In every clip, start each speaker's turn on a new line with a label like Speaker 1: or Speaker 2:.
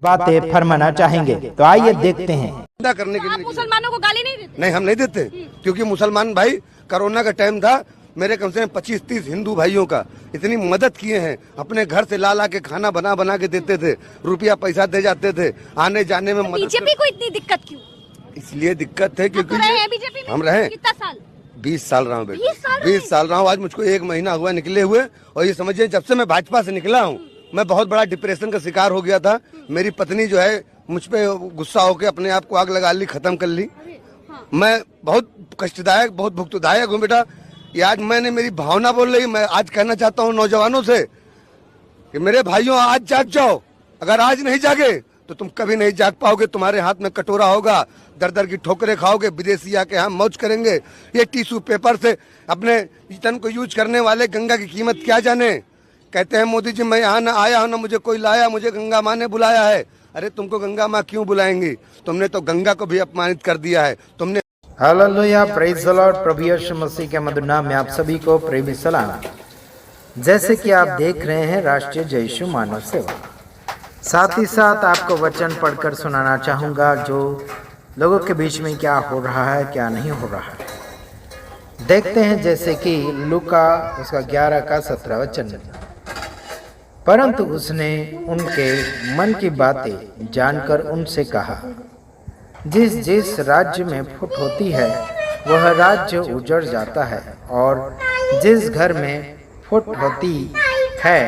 Speaker 1: बातें फरमाना चाहेंगे। तो आइए देखते हैं।
Speaker 2: करने के लिए
Speaker 3: मुसलमानों को गाली नहीं देते?
Speaker 2: नहीं, हम नहीं देते, क्योंकि मुसलमान भाई कोरोना का टाइम था, मेरे कम से कम 25-30 हिंदू भाइयों का इतनी मदद किए हैं। अपने घर से ला के खाना बना बना के देते थे, रुपया पैसा दे जाते थे, आने जाने में मदद।
Speaker 3: बीजेपी को इतनी दिक्कत क्यों?
Speaker 2: इसलिए दिक्कत है क्योंकि
Speaker 3: बीजेपी में
Speaker 2: हम रहे
Speaker 3: कितना साल?
Speaker 2: 20 साल रहा हूँ बेटा,
Speaker 3: 20
Speaker 2: साल रहा हूँ। आज मुझको 1 महीना हुआ निकले हुए, और ये समझिए जब से मैं भाजपा से निकला हूँ, मैं बहुत बड़ा डिप्रेशन का शिकार हो गया था। मेरी पत्नी जो है मुझ पे गुस्सा होकर अपने आप को आग लगा ली, खत्म कर ली। मैं बहुत कष्टदायक, बहुत भुक्तदायक हूँ बेटा। ये आज मैंने मेरी भावना बोल रही, मैं आज कहना चाहता हूँ नौजवानों से कि मेरे भाइयों आज जाग जाओ। अगर आज नहीं जागे तो तुम कभी नहीं जाग पाओगे। तुम्हारे हाथ में कटोरा होगा, दर दर की ठोकरें खाओगे, विदेशी आके यहाँ मौज करेंगे। ये टिश्यू पेपर से अपने तन को यूज करने वाले गंगा की कीमत क्या जाने। कहते हैं मोदी जी मैं यहाँ न आया हूँ, न मुझे कोई लाया, मुझे गंगा माँ ने बुलाया है। अरे तुमको गंगा माँ क्यों बुलाएंगी? तुमने तो गंगा को भी अपमानित कर दिया है। तुमने
Speaker 1: हालेलुया, प्रेज द लॉर्ड। प्रभु यीशु मसीह के मधुर नाम में आप सभी को प्रेमी सलाम। जैसे कि आप देख रहे हैं राष्ट्रीय जय यीशु मानव सेवा, साथ ही साथ आपको वचन पढ़कर सुनाना चाहूँगा जो लोगों के बीच में क्या हो रहा है, क्या नहीं हो रहा है। देखते हैं जैसे कि लूका उसका 11 का 17 वचन। परंतु उसने उनके मन की बातें जानकर उनसे कहा, जिस जिस राज्य में फूट होती है वह राज्य उजड़ जाता है, और जिस घर में फूट होती है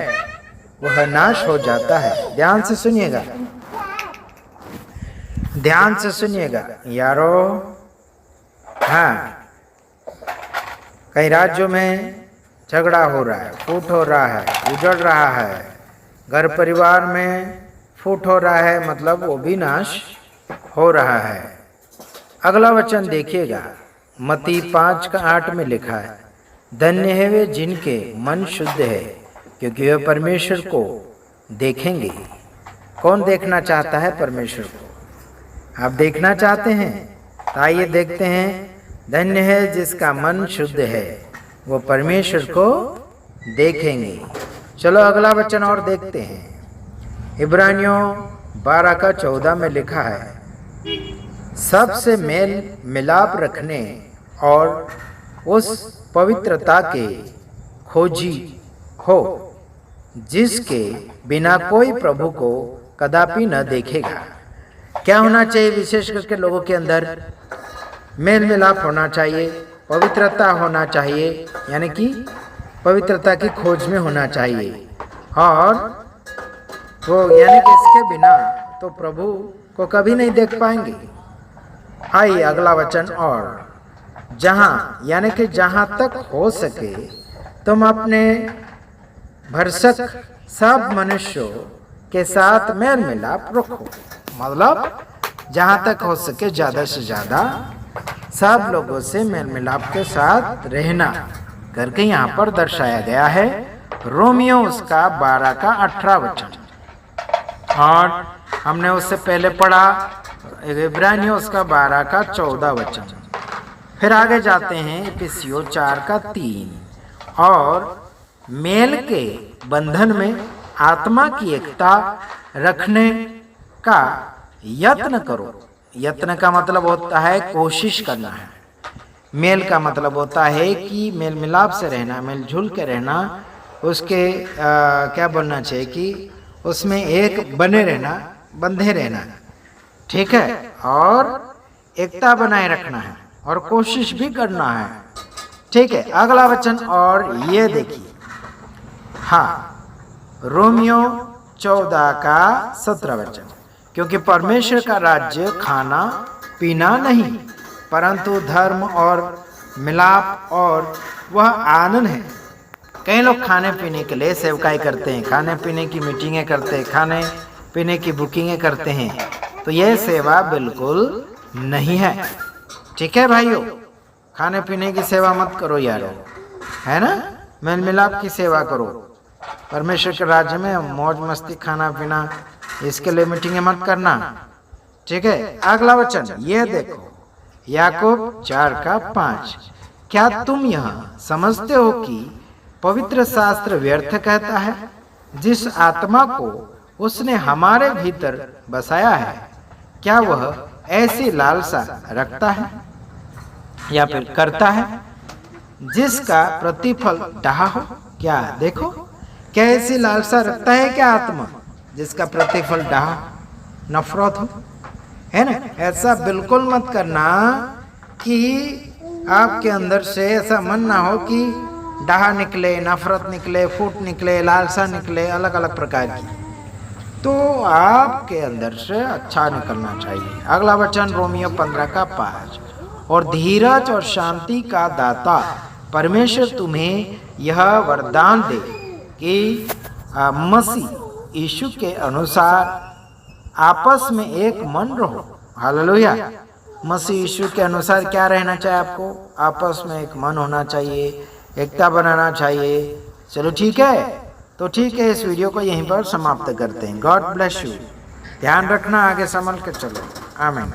Speaker 1: वह नाश हो जाता है। ध्यान से सुनिएगा, ध्यान से सुनिएगा यारो। हाँ, कई राज्यों में झगड़ा हो रहा है, फूट हो रहा है, उजड़ रहा है। घर परिवार में फूट हो रहा है, मतलब वो भी नाश हो रहा है। अगला वचन देखिएगा, मत्ती 5:8 में लिखा है, धन्य है वे जिनके मन शुद्ध है, क्योंकि वे परमेश्वर को देखेंगे। कौन देखना चाहता है परमेश्वर को? आप देखना चाहते हैं? तो आइए देखते हैं, धन्य है जिसका मन शुद्ध है, वो परमेश्वर को देखेंगे। चलो अगला वचन और देखते हैं। इब्रानियों 12 का 14 में लिखा है, सबसे मेल मिलाप रखने और उस पवित्रता के खोजी हो जिसके बिना कोई प्रभु को कदापि न देखेगा। क्या होना चाहिए? विशेष करके लोगों के अंदर मेल मिलाप होना चाहिए, पवित्रता होना चाहिए, यानी कि पवित्रता की खोज में होना चाहिए। और वो यानी कि इसके बिना तो प्रभु को कभी नहीं देख पाएंगे। आइए अगला वचन, और जहाँ यानी कि जहाँ तक हो सके तुम अपने भरसक सब मनुष्यों के साथ मेल मिलाप रखो। मतलब जहाँ तक हो सके ज़्यादा से ज़्यादा सब लोगों से मेल मिलाप के साथ रहना करके यहाँ पर दर्शाया गया है। रोमियो उसका 12 का 18 वचन, और हमने उससे पहले पढ़ा इब्रानियों उसका 12 का 14 वचन। फिर आगे जाते हैं इफिसियों 4 का 3, और मेल के बंधन में आत्मा की एकता रखने का यत्न करो। यत्न का मतलब होता है कोशिश करना है। मेल का मतलब होता है कि मेल मिलाप से रहना, मिलजुल के रहना, उसके क्या बोलना चाहिए कि उसमें एक बने रहना, बंधे रहना, ठीक है, और एकता बनाए रखना है और कोशिश भी करना है, ठीक है। अगला वचन और ये देखिए, हाँ, रोमियो 14 का 17 वचन, क्योंकि परमेश्वर का राज्य खाना पीना नहीं परंतु धर्म और मिलाप और वह आनंद है। कई लोग खाने पीने के लिए सेवकाई करते हैं, खाने पीने की मीटिंगें करते हैं, खाने पीने की बुकिंगें करते हैं, तो यह सेवा बिल्कुल नहीं है, ठीक है भाइयों। खाने पीने की सेवा मत करो यारो, है ना, मेल मिलाप की सेवा करो। परमेश्वर के राज्य में मौज मस्ती खाना पीना इसके लिए मीटिंगें मत करना, ठीक है। अगला वचन ये देखो, याकूब 4 का 5, क्या तुम यह समझते हो कि पवित्र शास्त्र व्यर्थ कहता है जिस आत्मा को उसने हमारे भीतर बसाया है, क्या वह ऐसी लालसा रखता है या फिर करता है जिसका प्रतिफल डाह हो? क्या देखो, क्या ऐसी लालसा रखता है क्या आत्मा जिसका प्रतिफल डाह, नफरत हो? है ना? ऐसा बिल्कुल मत करना कि आपके अंदर से ऐसा मन ना हो कि डाह निकले, नफरत निकले, फूट निकले, लालसा निकले, अलग अलग प्रकार की। तो आपके अंदर से अच्छा निकलना चाहिए। अगला वचन रोमियो 15 का 5, और धीरज और शांति का दाता परमेश्वर तुम्हें यह वरदान दे कि मसीह यीशु के अनुसार आपस में एक मन रहो। हालेलुया। मसीह यीशु के अनुसार क्या रहना चाहिए आपको? आपस में एक मन होना चाहिए, एकता बनाना चाहिए। चलो ठीक है, तो ठीक है, इस वीडियो को यहीं पर समाप्त करते हैं। God bless you. ध्यान रखना, आगे संभल के चलो। आमीन।